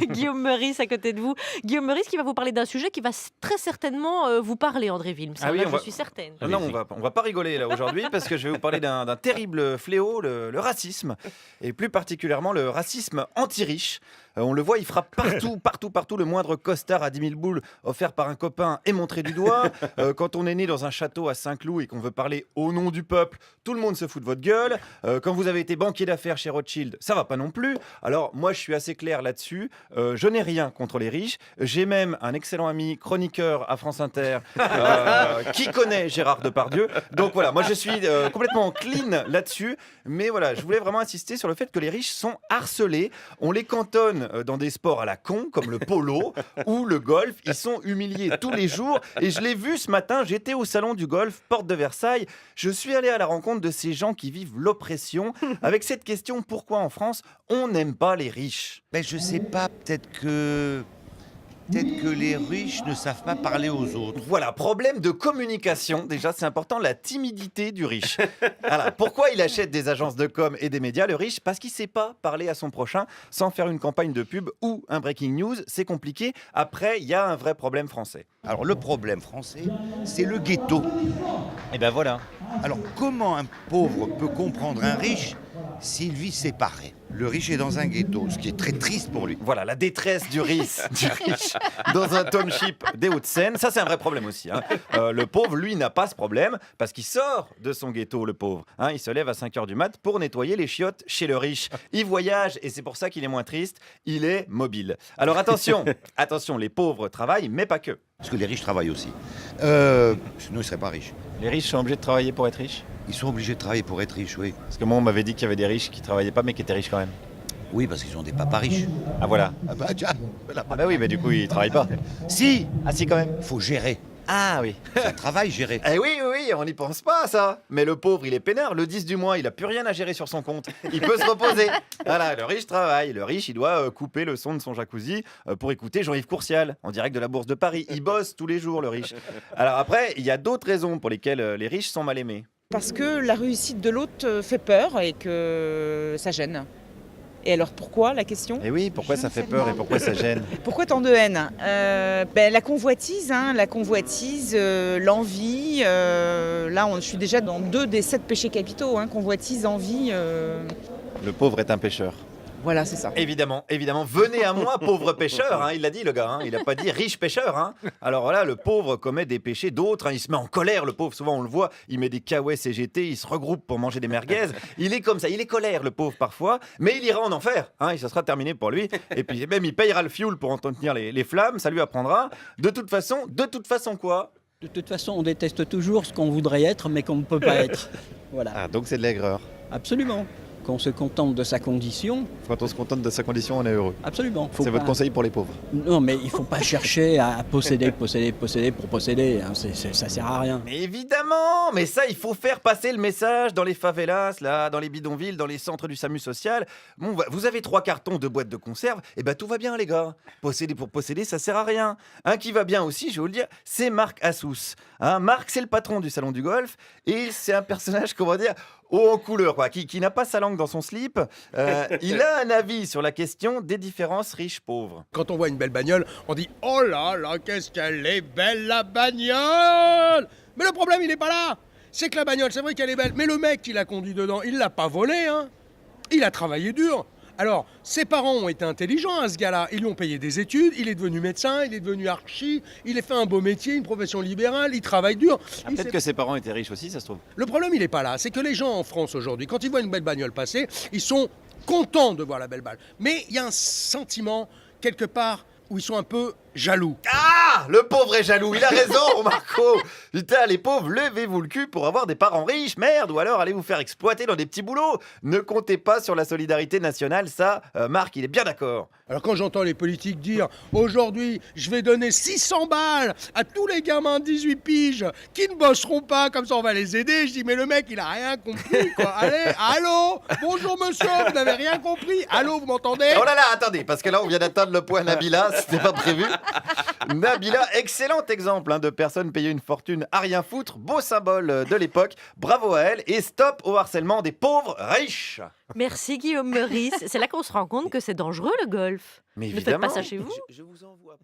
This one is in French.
Guillaume Meurice à côté de vous. Guillaume Meurice qui va vous parler d'un sujet qui va très certainement vous parler, André Wilm. Ah oui, je suis certaine. Non, on va pas rigoler là aujourd'hui parce que je vais vous parler d'un terrible fléau, le racisme, et plus particulièrement le racisme anti-riche. On le voit, il frappe partout. Le moindre costard à 10 000 boules offert par un copain est montré du doigt. Quand on est né dans un château à Saint-Cloud et qu'on veut parler au nom du peuple, tout le monde se fout de votre gueule. Quand vous avez été banquier d'affaires chez Rothschild, ça va pas non plus. Alors moi, je suis assez clair là-dessus. Je n'ai rien contre les riches. J'ai même un excellent ami chroniqueur à France Inter qui connaît Gérard Depardieu. Donc voilà, moi je suis complètement clean là-dessus. Mais voilà, je voulais vraiment insister sur le fait que les riches sont harcelés. On les cantonne dans des sports à la con, comme le polo ou le golf. Ils sont humiliés tous les jours. Et je l'ai vu ce matin, j'étais au salon du golf, porte de Versailles. Je suis allé à la rencontre de ces gens qui vivent l'oppression avec cette question: pourquoi en France on n'aime pas les riches? Ben je sais pas, peut-être que les riches ne savent pas parler aux autres. Voilà, problème de communication. Déjà, c'est important, la timidité du riche. Voilà, pourquoi il achète des agences de com et des médias, le riche? Parce qu'il ne sait pas parler à son prochain sans faire une campagne de pub ou un breaking news. C'est compliqué. Après, il y a un vrai problème français. Alors le problème français, c'est le ghetto. Et ben voilà. Alors comment un pauvre peut comprendre un riche s'il vit séparé? Le riche est dans un ghetto, ce qui est très triste pour lui. Voilà, la détresse du riche dans un township des Hauts-de-Seine. Ça, c'est un vrai problème aussi. Le pauvre, lui, n'a pas ce problème parce qu'il sort de son ghetto, le pauvre. Il se lève à 5h du mat pour nettoyer les chiottes chez le riche. Il voyage et c'est pour ça qu'il est moins triste. Il est mobile. Alors attention, les pauvres travaillent, mais pas que. Parce que les riches travaillent aussi. Sinon, ils ne seraient pas riches. Les riches sont obligés de travailler pour être riches? Ils sont obligés de travailler pour être riches, oui. Parce que moi, on m'avait dit qu'il y avait des riches qui travaillaient pas, mais qui étaient riches quand même. Oui, parce qu'ils ont des papas riches. Ah voilà. Ah bah tiens, voilà. Ah bah oui, mais du coup, ils travaillent pas. Si, Ah si, quand même. faut gérer. Ah oui. C'est un travail, gérer. Eh oui, on n'y pense pas à ça. Mais le pauvre, il est peinard. Le 10 du mois, il a plus rien à gérer sur son compte. Il peut se reposer. Voilà, le riche travaille. Le riche, il doit couper le son de son jacuzzi pour écouter Jean-Yves Courcial en direct de la Bourse de Paris. Il bosse tous les jours, le riche. Alors après, il y a d'autres raisons pour lesquelles les riches sont mal aimés. Parce que la réussite de l'autre fait peur et que ça gêne. Et alors pourquoi, la question? Et oui, pourquoi Je ça ne fait sais peur pas. et pourquoi ça gêne? Pourquoi tant de haine? La convoitise, l'envie. Là, je suis déjà dans 2 des 7 péchés capitaux. Convoitise, envie. Le pauvre est un pêcheur. Voilà, c'est ça. Évidemment, venez à moi, pauvre pêcheur, il l'a dit le gars, il n'a pas dit riche pêcheur. Alors voilà, le pauvre commet des péchés d'autres, il se met en colère, le pauvre, souvent on le voit, il met des caouets CGT, il se regroupe pour manger des merguez, il est comme ça, il est colère le pauvre parfois, mais il ira en enfer, et ça sera terminé pour lui, et puis même il payera le fioul pour entretenir les flammes, ça lui apprendra, de toute façon quoi? De toute façon, on déteste toujours ce qu'on voudrait être, mais qu'on ne peut pas être. Voilà. Ah, donc c'est de l'aigreur. Absolument. Qu'on se contente de sa condition. Quand on se contente de sa condition, on est heureux. Absolument. C'est votre conseil pour les pauvres? Non, mais il ne faut pas chercher à posséder pour posséder. Ça sert à rien. Mais évidemment, mais ça, il faut faire passer le message dans les favelas, là, dans les bidonvilles, dans les centres du SAMU social. Bon, vous avez 3 cartons de boîtes de conserve, et tout va bien, les gars. Posséder pour posséder, ça sert à rien. Un qui va bien aussi, je vais vous le dire, c'est Marc Assous. Marc, c'est le patron du salon du golf, et c'est un personnage, comment dire, haut en couleur, quoi, qui n'a pas sa langue dans son slip. Il a un avis sur la question des différences riches-pauvres. Quand on voit une belle bagnole, on dit « Oh là là, qu'est-ce qu'elle est belle la bagnole !» Mais le problème, il n'est pas là. C'est que la bagnole, c'est vrai qu'elle est belle, mais le mec qui l'a conduit dedans, il l'a pas volée, Il a travaillé dur. Alors, ses parents ont été intelligents à ce gars-là. Ils lui ont payé des études, il est devenu médecin, il est devenu archi, il a fait un beau métier, une profession libérale, il travaille dur. Peut-être que ses parents étaient riches aussi, ça se trouve. Le problème, il n'est pas là. C'est que les gens en France aujourd'hui, quand ils voient une belle bagnole passer, ils sont contents de voir la belle balle. Mais il y a un sentiment, quelque part, où ils sont un peu jaloux. Ah, le pauvre est jaloux, il a raison, Marco. Putain, les pauvres, levez-vous le cul pour avoir des parents riches, merde, ou alors allez vous faire exploiter dans des petits boulots. Ne comptez pas sur la solidarité nationale, ça, Marc, il est bien d'accord. Alors quand j'entends les politiques dire « Aujourd'hui, je vais donner 600 balles à tous les gamins de 18 piges qui ne bosseront pas, comme ça on va les aider », je dis « Mais le mec, il a rien compris, quoi. Allez, allô, bonjour monsieur, vous n'avez rien compris. Allô, vous m'entendez ?» Oh là là, attendez, parce que là, on vient d'atteindre le point Nabila, C'était pas prévu. Nabila, excellent exemple de personne payée une fortune à rien foutre. Beau symbole de l'époque. Bravo à elle et stop au harcèlement des pauvres riches. Merci Guillaume Meurice. C'est là qu'on se rend compte que c'est dangereux le golf. Mais Ne faites évidemment. pas ça chez vous. Je vous envoie.